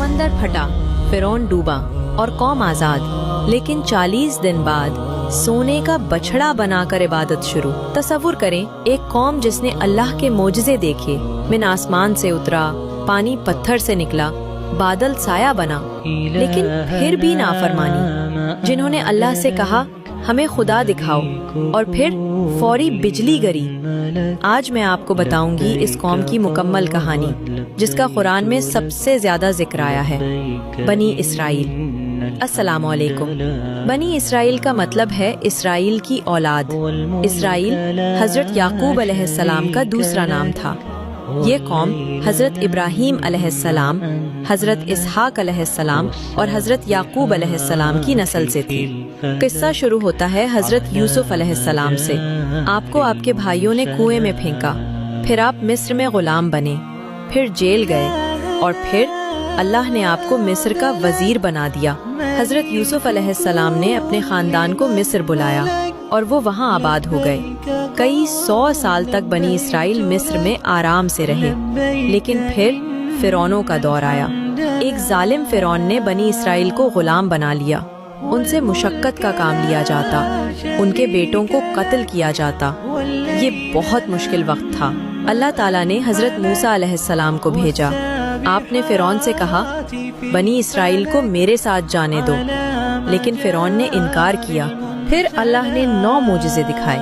समंदर फटा, फिरौन डूबा और कौम आज़ाद। लेकिन 40 दिन बाद सोने का बछड़ा बनाकर इबादत शुरू। तसव्वुर करें, एक कौम जिसने अल्लाह के मोजज़े देखे, मिन आसमान से उतरा, पानी पत्थर से निकला, बादल साया बना, लेकिन फिर भी नाफरमानी। जिन्होंने अल्लाह से कहा हमें खुदा दिखाओ, और फिर फौरी बिजली गिरी। आज मैं आपको बताऊंगी इस कौम की मुकम्मल कहानी, जिसका कुरान में सबसे ज्यादा जिक्र आया है, बनी इसराइल। अस्सलामु अलैकुम। बनी इसराइल का मतलब है इसराइल की औलाद। इसराइल हजरत याकूब अलैहिस्सलाम का दूसरा नाम था। ये कौम हजरत इब्राहीम अलैहिस्सलाम, हजरत इसहाक अलैहिस्सलाम और हजरत याकूब अलैहिस्सलाम की नस्ल से थी। किस्सा शुरू होता है हजरत यूसुफ अलैहिस्सलाम से। आपको आपके भाइयों ने कुएं में फेंका, फिर आप मिस्र में गुलाम बने, फिर जेल गए, और फिर अल्लाह ने आपको मिस्र का वजीर बना दिया। हजरत यूसुफ अलैहिस्सलाम ने अपने खानदान को मिस्र बुलाया और वो वहाँ आबाद हो गए। कई 100 साल तक बनी इसराइल मिस्र में आराम से रहे, लेकिन फिर फिरौनों का दौर आया। एक जालिम फिरौन ने बनी इसराइल को गुलाम बना लिया। उनसे मुशक्कत का काम लिया जाता, उनके बेटों को कत्ल किया जाता। ये बहुत मुश्किल वक्त था। अल्लाह ताला ने हजरत मूसा अलैहिस्सलाम को भेजा। आपने फिरौन से कहा बनी इसराइल को मेरे साथ जाने दो, लेकिन फिरौन ने इनकार किया। फिर अल्लाह ने 9 मोजिज़े दिखाए,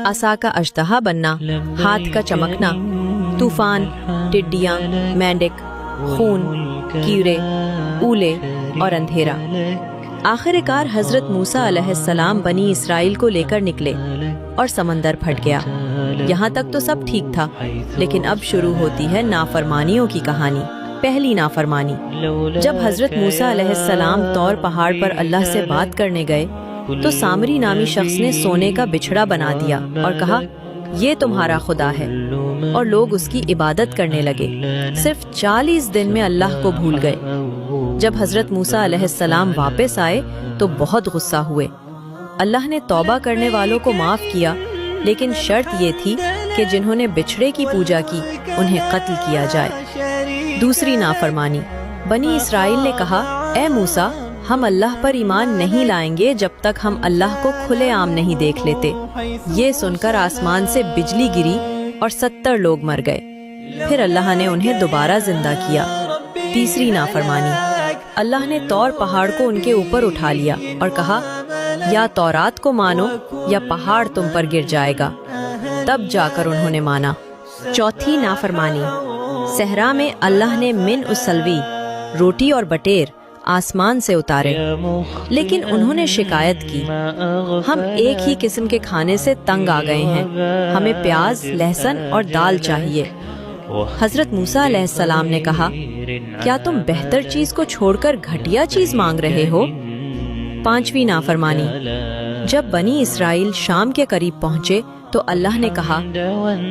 असा का अजदहा बनना, हाथ का चमकना, तूफान, टिड्डियाँ, मेंढक, खून, कीड़े, ऊले और अंधेरा। आखिरकार हजरत मूसा अलैहिस्सलाम बनी इसराइल को लेकर निकले और समंदर फट गया। यहाँ तक तो सब ठीक था, लेकिन अब शुरू होती है नाफरमानियों की कहानी। पहली नाफरमानी, जब हजरत मूसा अलैहिस्सलाम तौर पहाड़ पर अल्लाह से बात करने गए तो सामरी नामी शख्स ने सोने का बिछड़ा बना दिया और कहा ये तुम्हारा खुदा है, और लोग उसकी इबादत करने लगे। सिर्फ 40 दिन में अल्लाह को भूल गए। जब हजरत मूसा अलैहिस्सलाम वापस आए तो बहुत गुस्सा हुए। अल्लाह ने तौबा करने वालों को माफ किया, लेकिन शर्त ये थी कि जिन्होंने बिछड़े की पूजा की उन्हें कत्ल किया जाए। दूसरी नाफरमानी, बनी इसराइल ने कहा ए मूसा, हम अल्लाह पर ईमान नहीं लाएंगे जब तक हम अल्लाह को खुलेआम नहीं देख लेते। ये सुनकर आसमान से बिजली गिरी और 70 लोग मर गए। फिर अल्लाह ने उन्हें दोबारा जिंदा किया। तीसरी नाफरमानी, अल्लाह ने तौर पहाड़ को उनके ऊपर उठा लिया और कहा या तौरात को मानो या पहाड़ तुम पर गिर जाएगा। तब जाकर उन्होंने माना। चौथी नाफरमानी, सहरा में अल्लाह ने मिन उसलवी, रोटी और बटेर आसमान से उतारे, लेकिन उन्होंने शिकायत की हम एक ही किस्म के खाने से तंग आ गए हैं, हमें प्याज, लहसुन और दाल चाहिए। हजरत मूसा अलैहिस्सलाम ने कहा क्या तुम बेहतर चीज को छोड़कर घटिया चीज मांग रहे हो? पांचवी नाफरमानी, जब बनी इसराइल शाम के करीब पहुँचे तो अल्लाह ने कहा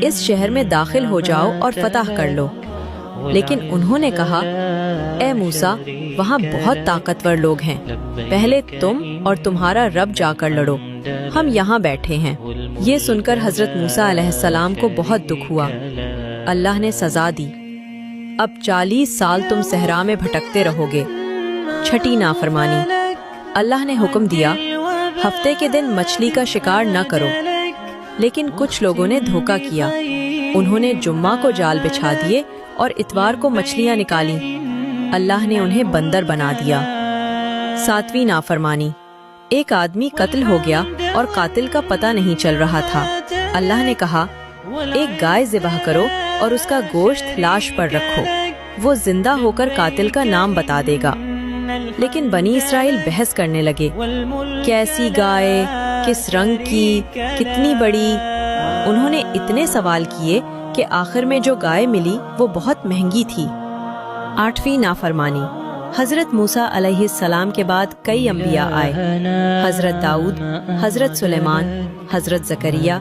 इस शहर में दाखिल हो जाओ और फतह कर लो, लेकिन उन्होंने कहा ए मूसा, वहाँ बहुत ताकतवर लोग हैं, पहले तुम और तुम्हारा रब जाकर लड़ो, हम यहाँ बैठे हैं। ये सुनकर हजरत मूसा अलैहिस्सलाम को बहुत दुख हुआ। अल्लाह ने सजा दी, अब 40 साल तुम सहरा में भटकते रहोगे। छठी नाफरमानी, अल्लाह ने हुक्म दिया हफ्ते के दिन मछली का शिकार न करो, लेकिन कुछ लोगों ने धोखा किया। उन्होंने जुम्मा को जाल बिछा दिए और इतवार को मछलियां निकाली। अल्लाह ने उन्हें बंदर बना दिया। सातवीं नाफरमानी, एक आदमी कत्ल हो गया और कातिल का पता नहीं चल रहा था। अल्लाह ने कहा एक गाय ज़िबह करो और उसका गोश्त लाश पर रखो, वो जिंदा होकर कातिल का नाम बता देगा। लेकिन बनी इसराइल बहस करने लगे, कैसी गाय, किस रंग की, कितनी बड़ी। उन्होंने इतने सवाल किए कि आखिर में जो गाय मिली वो बहुत महंगी थी। आठवीं नाफरमानी, हजरत मूसा अलैहिस्सलाम के बाद कई अंबिया आए, हजरत दाऊद, हजरत सुलेमान, हजरत जकरिया,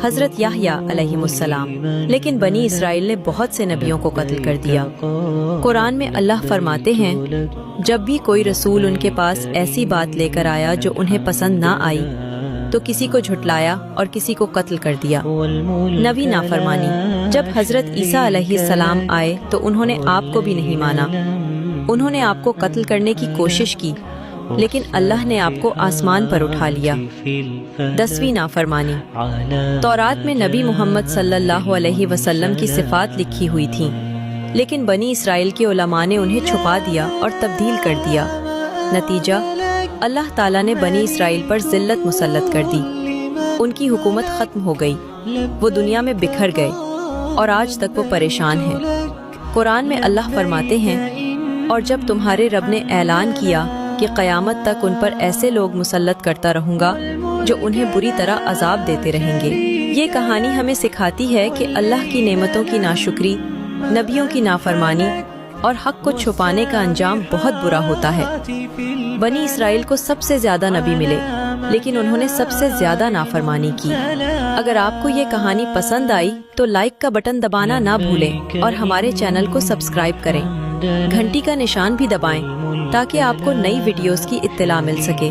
हजरत याहया अलैहिमुस्सलाम, लेकिन बनी इसराइल ने बहुत से नबियों को कत्ल कर दिया। कुरान में अल्लाह फरमाते हैं जब भी कोई रसूल उनके पास ऐसी बात लेकर आया जो उन्हें पसंद ना आई तो किसी को झुटलाया और किसी को कत्ल कर दिया। नबी नाफरमानी, जब हजरत ईसा अलैहिस्सलाम आए तो उन्होंने आपको भी नहीं माना। उन्होंने आपको कत्ल करने की कोशिश की, लेकिन अल्लाह ने आपको आसमान पर उठा लिया। 10वीं नाफरमानी। तौरात में नबी मोहम्मद सल्लल्लाहु अलैहि वसल्लम की सिफात लिखी हुई थी, लेकिन बनी इसराइल के उलमा ने उन्हें छुपा दिया और तब्दील कर दिया। नतीजा, अल्लाह ताला ने बनी इसराइल पर जिल्लत मुसल्लत कर दी। उनकी हुकूमत ख़त्म हो गई, वो दुनिया में बिखर गए और आज तक वो परेशान हैं। कुरान में अल्लाह फरमाते हैं, और जब तुम्हारे रब ने ऐलान किया कि क़यामत तक उन पर ऐसे लोग मुसल्लत करता रहूँगा जो उन्हें बुरी तरह अजाब देते रहेंगे। ये कहानी हमें सिखाती है कि अल्लाह की नेमतों की नाशुक्री, नबियों की नाफरमानी और हक को छुपाने का अंजाम बहुत बुरा होता है। बनी इसराइल को सबसे ज़्यादा नबी मिले, लेकिन उन्होंने सबसे ज़्यादा नाफरमानी की। अगर आपको ये कहानी पसंद आई तो लाइक का बटन दबाना ना भूलें और हमारे चैनल को सब्सक्राइब करें। घंटी का निशान भी दबाएं ताकि आपको नई वीडियोस की इत्तला मिल सके।